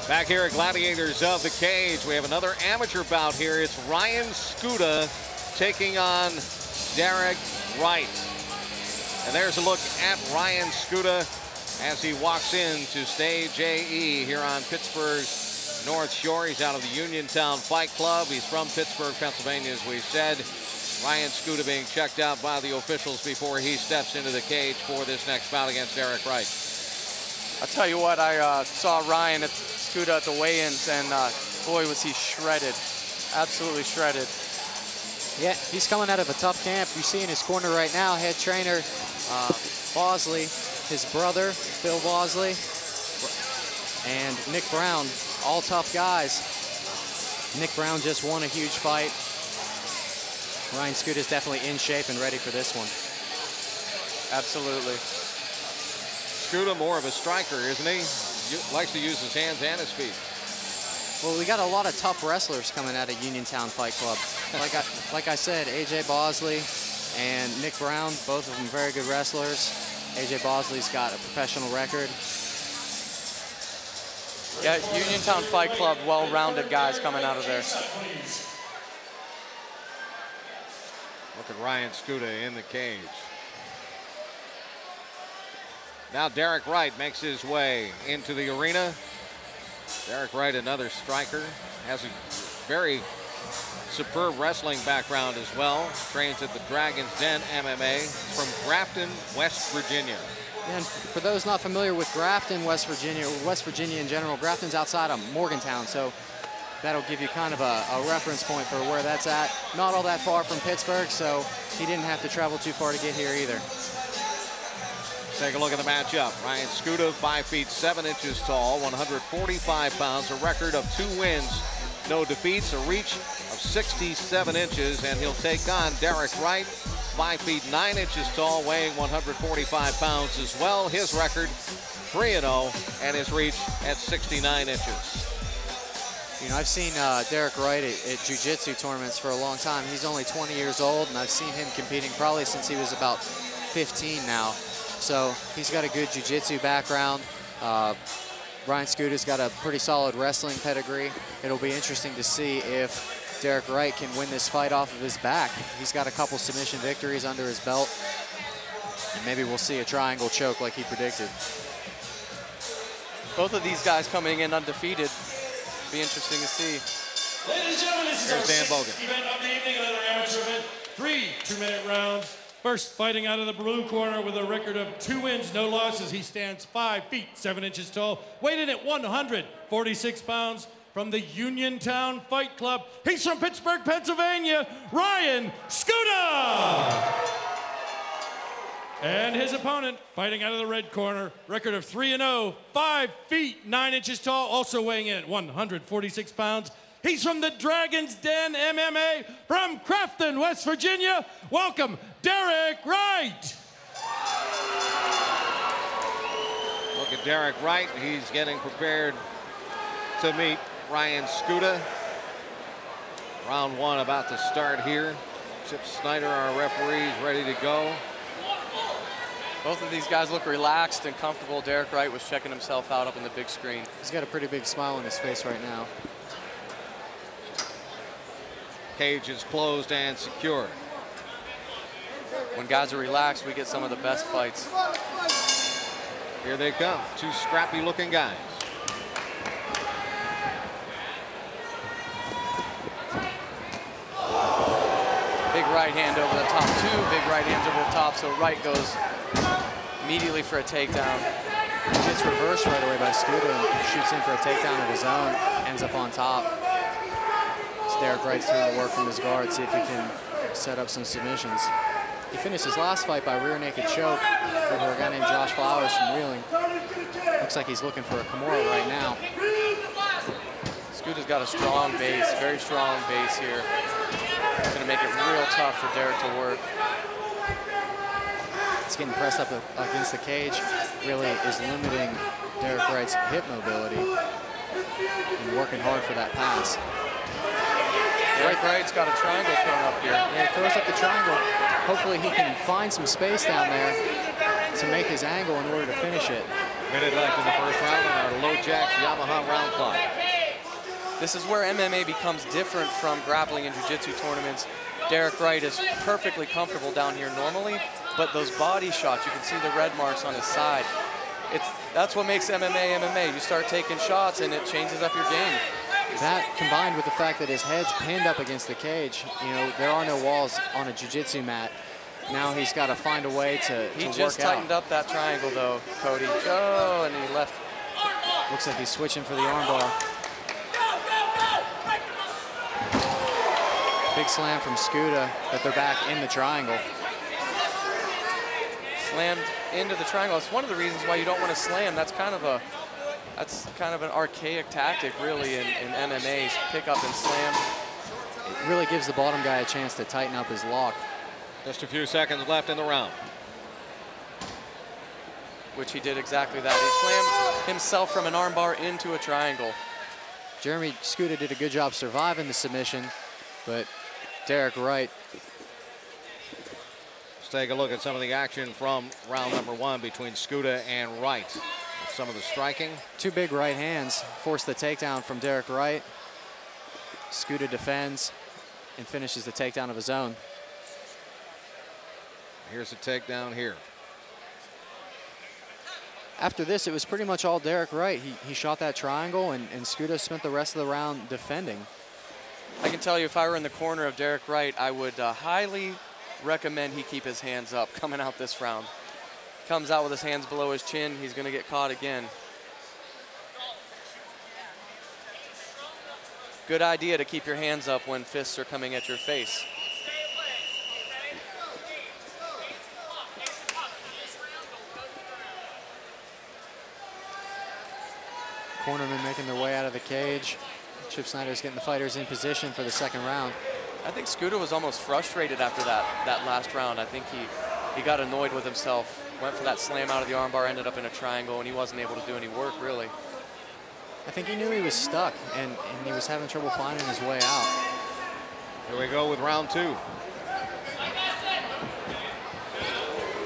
Back here at Gladiators of the Cage, we have another amateur bout here. It's Ryan Skuta taking on Derek Wright. And there's a look at Ryan Skuta as he walks into stage AE here on Pittsburgh's North Shore. He's out of the Uniontown Fight Club. He's from Pittsburgh, Pennsylvania, as we said. Ryan Skuta being checked out by the officials before he steps into the cage for this next bout against Derek Wright. I'll tell you what, I saw Ryan at Skuta at the weigh-ins, and boy, was he shredded. Absolutely shredded. Yeah, he's coming out of a tough camp. You see in his corner right now, head trainer Bosley, his brother, Bill Bosley, and Nick Brown, all tough guys. Nick Brown just won a huge fight. Ryan Skuta is definitely in shape and ready for this one. Absolutely. Skuta more of a striker, isn't he? Likes to use his hands and his feet. Well, we got a lot of tough wrestlers coming out of Uniontown Fight Club. Like I said, AJ Bosley and Nick Brown, both of them very good wrestlers. AJ Bosley's got a professional record. Yeah, Uniontown Fight Club, well-rounded guys coming out of there. Look at Ryan Skuta in the cage. Now Derek Wright makes his way into the arena. Derek Wright, another striker, has a very superb wrestling background as well. Trains at the Dragon's Den MMA from Grafton, West Virginia. And for those not familiar with Grafton, West Virginia in general, Grafton's outside of Morgantown, so that'll give you kind of a reference point for where that's at. Not all that far from Pittsburgh, so he didn't have to travel too far to get here either. Take a look at the matchup. Ryan Skuta, 5 feet 7 inches tall, 145 pounds, a record of 2 wins, no defeats, a reach of 67 inches, and he'll take on Derek Wright, 5 feet 9 inches tall, weighing 145 pounds as well. His record, 3-0, and his reach at 69 inches. You know, I've seen Derek Wright at jiu-jitsu tournaments for a long time. He's only 20 years old, and I've seen him competing probably since he was about 15 now. So he's got a good jiu-jitsu background. Ryan Skuta's got a pretty solid wrestling pedigree. It'll be interesting to see if Derek Wright can win this fight off of his back. He's got a couple submission victories under his belt. And maybe we'll see a triangle choke like he predicted. Both of these guys coming in undefeated. Be interesting to see. Ladies and gentlemen, this is our sixth event of the evening, another amateur event. 3 2-minute rounds. First, fighting out of the blue corner with a record of 2 wins, no losses. He stands 5 feet 7 inches tall, weighed in at 146 pounds from the Uniontown Fight Club. He's from Pittsburgh, Pennsylvania, Ryan Skuta. And his opponent, fighting out of the red corner, record of 3-0, 5 feet 9 inches tall, also weighing in at 146 pounds. He's from the Dragon's Den MMA from Grafton, West Virginia. Welcome, Derek Wright. Look at Derek Wright. He's getting prepared to meet Ryan Skuta. Round 1 about to start here. Chip Snyder, our referee, is ready to go. Both of these guys look relaxed and comfortable. Derek Wright was checking himself out up on the big screen. He's got a pretty big smile on his face right now. Cage is closed and secure. When guys are relaxed, we get some of the best fights. Here they come, 2 scrappy looking guys. Big right hand over the top, 2 big right hands over the top, so Wright goes immediately for a takedown. He gets reversed right away by Skuta and shoots in for a takedown of his own, ends up on top. Derek Wright's doing the work from his guard, see if he can set up some submissions. He finished his last fight by rear naked choke over a guy named Josh Flowers from Wheeling. Looks like he's looking for a Kimura right now. Skuta's got a strong base, very strong base here. It's gonna make it real tough for Derek to work. He's getting pressed up against the cage, really is limiting Derek Wright's hip mobility and working hard for that pass. Derek Wright's got a triangle thrown up here. Yeah, he throws up the triangle. Hopefully he can find some space down there to make his angle in order to finish it. Minute left in the first round on our Low Jacks Yamaha round clock. This is where MMA becomes different from grappling and jiu-jitsu tournaments. Derek Wright is perfectly comfortable down here normally, but those body shots, you can see the red marks on his side. That's what makes MMA MMA. You start taking shots and it changes up your game. That combined with the fact that his head's pinned up against the cage, you know, there are no walls on a jiu-jitsu mat. Now he's got to find a way to work out. He just tightened up that triangle though, Cody. Oh, and he left. Looks like he's switching for the armbar. Big slam from Skuta, but they're back in the triangle. Slammed into the triangle. It's one of the reasons why you don't want to slam. That's kind of an archaic tactic, really, in MMA. Pick up and slam. It really gives the bottom guy a chance to tighten up his lock. Just a few seconds left in the round. Which he did exactly that. He slammed himself from an armbar into a triangle. Jeremy Skuta did a good job surviving the submission, but Derek Wright. Let's take a look at some of the action from round number 1 between Skuta and Wright. With some of the striking. Two big right hands force the takedown from Derek Wright. Skuta defends and finishes the takedown of his own. Here's a takedown here. After this, it was pretty much all Derek Wright. He shot that triangle, and Skuta spent the rest of the round defending. I can tell you, if I were in the corner of Derek Wright, I would highly recommend he keep his hands up coming out this round. Comes out with his hands below his chin, he's going to get caught again. Good idea to keep your hands up when fists are coming at your face. Cornermen making their way out of the cage. Chip Snyder's getting the fighters in position for the second round. I think Skuta was almost frustrated after that last round. I think he got annoyed with himself. Went for that slam out of the armbar, ended up in a triangle, and he wasn't able to do any work, really. I think he knew he was stuck, and he was having trouble finding his way out. Here we go with round 2.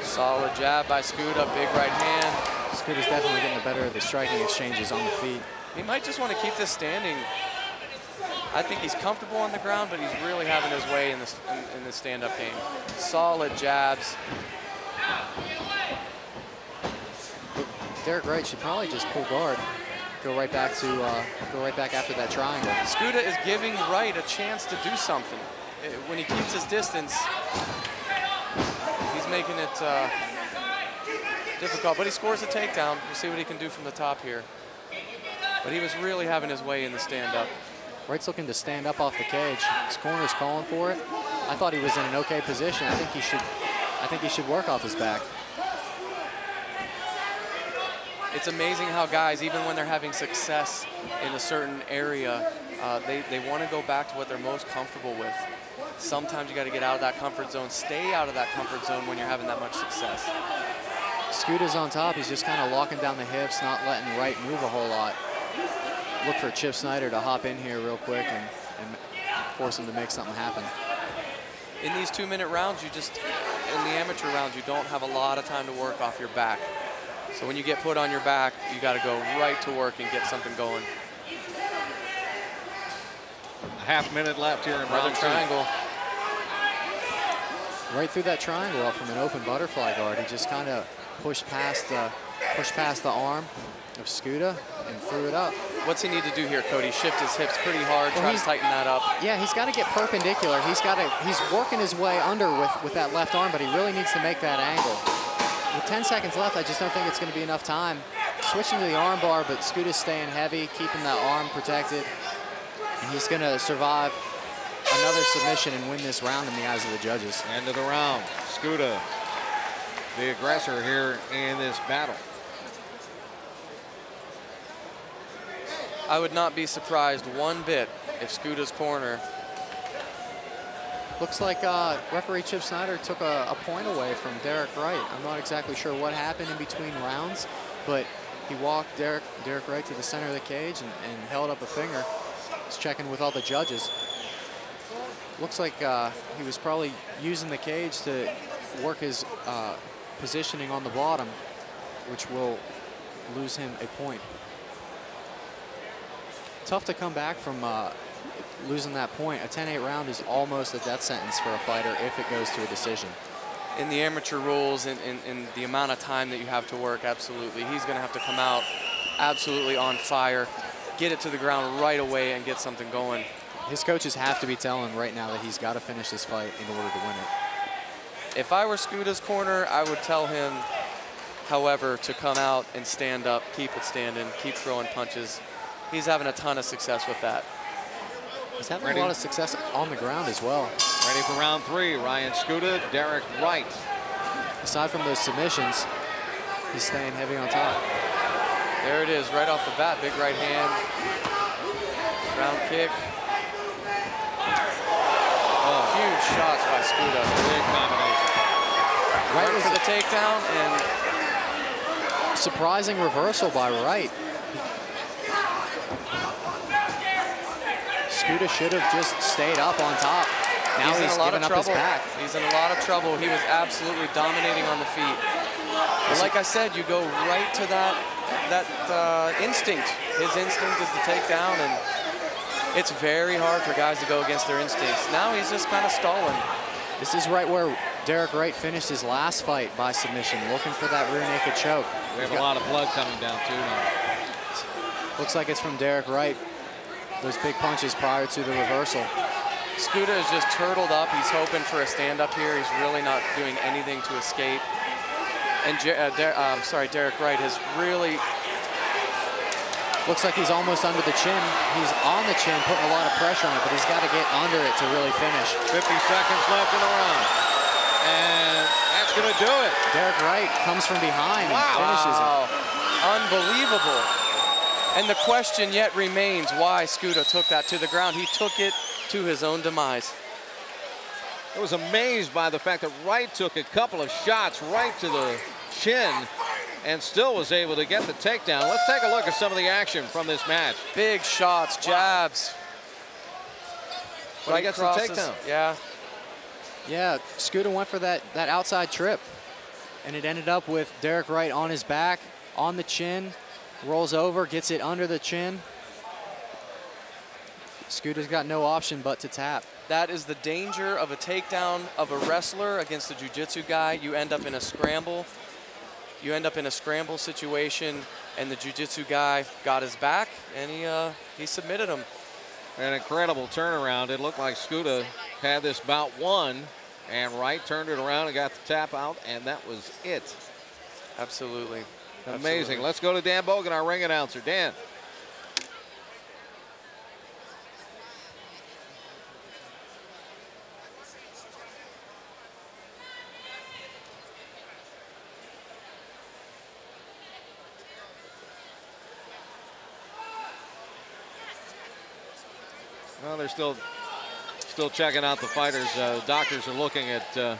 Solid jab by Skuta, big right hand. Skuta's definitely getting the better of the striking exchanges on the feet. He might just want to keep this standing. I think he's comfortable on the ground, but he's really having his way in this stand-up game. Solid jabs. Derek Wright should probably just pull guard. Go right back after that triangle. Skuta is giving Wright a chance to do something. When he keeps his distance, he's making it difficult, but he scores a takedown. We'll see what he can do from the top here. But he was really having his way in the stand-up. Wright's looking to stand up off the cage. His corner's calling for it. I thought he was in an okay position. I think he should work off his back. It's amazing how guys, even when they're having success in a certain area, they want to go back to what they're most comfortable with. Sometimes you got to get out of that comfort zone. Stay out of that comfort zone when you're having that much success. Skuta's on top. He's just kind of locking down the hips, not letting Wright move a whole lot. Look for Chip Snyder to hop in here real quick and force him to make something happen. In these 2-minute rounds, in the amateur rounds, you don't have a lot of time to work off your back. So when you get put on your back, you got to go right to work and get something going. A half-minute left here in round 2. Triangle. Right through that triangle up from an open butterfly guard. He just kind of pushed past the arm of Skuta and threw it up. What's he need to do here, Cody? Shift his hips pretty hard, try to tighten that up. Yeah, he's got to get perpendicular. He's working his way under with that left arm, but he really needs to make that angle. With 10 seconds left, I just don't think it's going to be enough time. Switching to the arm bar, but Skuta's staying heavy, keeping that arm protected. And he's going to survive another submission and win this round in the eyes of the judges. End of the round. Skuta, the aggressor here in this battle. I would not be surprised one bit if Skuta's corner. Looks like referee Chip Snyder took a point away from Derek Wright. I'm not exactly sure what happened in between rounds, but he walked Derek Wright to the center of the cage and held up a finger. He's checking with all the judges. Looks like he was probably using the cage to work his positioning on the bottom, which will lose him a point. Tough to come back from losing that point. A 10-8 round is almost a death sentence for a fighter if it goes to a decision. In the amateur rules and the amount of time that you have to work, absolutely. He's going to have to come out absolutely on fire, get it to the ground right away and get something going. His coaches have to be telling him right now that he's got to finish this fight in order to win it. If I were Skuta's corner, I would tell him, however, to come out and stand up, keep it standing, keep throwing punches. He's having a ton of success with that. He's having a lot of success on the ground as well. Ready for round 3, Ryan Skuta, Derek Wright. Aside from those submissions, he's staying heavy on top. There it is, right off the bat, big right hand, round kick. Oh, huge shots by Skuta. Big combination. Right for the takedown and surprising reversal by Wright. Skuta should have just stayed up on top. Now he's giving up his back. He's in a lot of trouble. He was absolutely dominating on the feet. But like I said, you go right to that instinct. His instinct is to take down, and it's very hard for guys to go against their instincts. Now he's just kind of stalling. This is right where Derek Wright finished his last fight by submission, looking for that rear naked choke. We have a lot of blood coming down too now. Looks like it's from Derek Wright. Those big punches prior to the reversal. Skuta is just turtled up. He's hoping for a stand-up here. He's really not doing anything to escape. And Derek Wright has really... Looks like he's almost under the chin. He's on the chin, putting a lot of pressure on it, but he's got to get under it to really finish. 50 seconds left in the round. And that's going to do it. Derek Wright comes from behind and finishes it. Unbelievable. And the question yet remains why Skuta took that to the ground. He took it to his own demise. I was amazed by the fact that Wright took a couple of shots right to the chin and still was able to get the takedown. Let's take a look at some of the action from this match. Big shots, jabs. But I guess the takedown. Yeah. Yeah, Skuta went for that outside trip, and it ended up with Derek Wright on his back, on the chin, rolls over, gets it under the chin. Skuta's got no option but to tap. That is the danger of a takedown of a wrestler against a jiu-jitsu guy. You end up in a scramble. You end up in a scramble situation, and the jiu-jitsu guy got his back, and he submitted him. An incredible turnaround. It looked like Skuta had this bout won, and Wright turned it around and got the tap out, and that was it. Absolutely. Amazing. Absolutely. Let's go to Dan Bogan, our ring announcer. Dan. Well, they're still checking out the fighters. Doctors are looking at.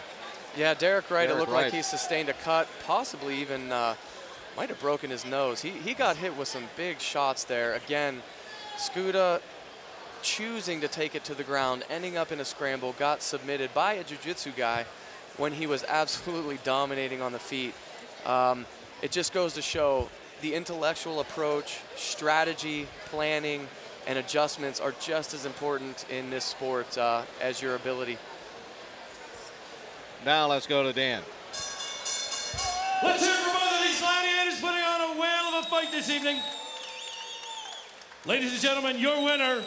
Yeah, Derek Wright. It looked Wright. like he sustained a cut, possibly even might have broken his nose. He got hit with some big shots there. Again, Skuta choosing to take it to the ground, ending up in a scramble, got submitted by a jiu-jitsu guy when he was absolutely dominating on the feet. It just goes to show the intellectual approach, strategy, planning, and adjustments are just as important in this sport as your ability. Now let's go to Dan. Let's hear from both of these gladiators putting on a whale of a fight this evening. Ladies and gentlemen, your winner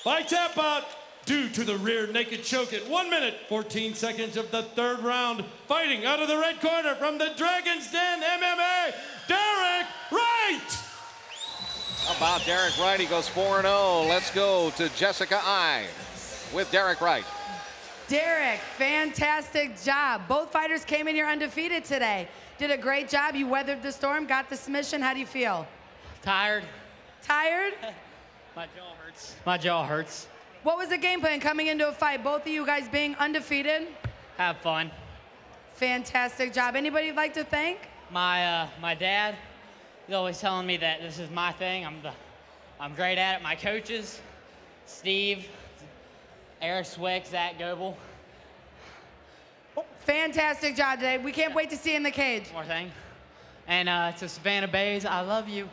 by tap out due to the rear naked choke at 1 minute, 14 seconds of the third round. Fighting out of the red corner from the Dragon's Den MMA, Derek Wright. How about Derek Wright? He goes 4-0. Let's go to Jessica I with Derek Wright. Derek, fantastic job. Both fighters came in here undefeated today. Did a great job. You weathered the storm, got the submission. How do you feel? Tired. Tired? My jaw hurts. My jaw hurts. What was the game plan coming into a fight? Both of you guys being undefeated? Have fun. Fantastic job. Anybody you'd like to thank? My dad, he's always telling me that this is my thing. I'm great at it. My coaches, Steve, Eric Swick, Zach Goebel. Fantastic job today. We can't wait to see you in the cage. One more thing. And to Savannah Bays, I love you.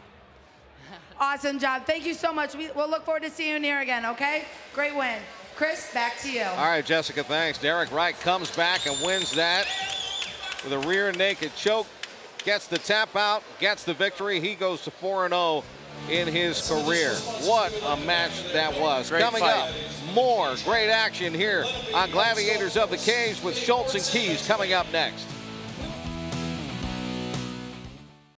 Awesome job. Thank you so much. We'll look forward to seeing you here again, okay? Great win. Chris, back to you. All right, Jessica, thanks. Derek Wright comes back and wins that with a rear naked choke. Gets the tap out, gets the victory. He goes to 4-0 in his career. What a match that was. Great Coming fight. up, more great action here on Gladiators of the Cage with Schultz and Keys coming up next.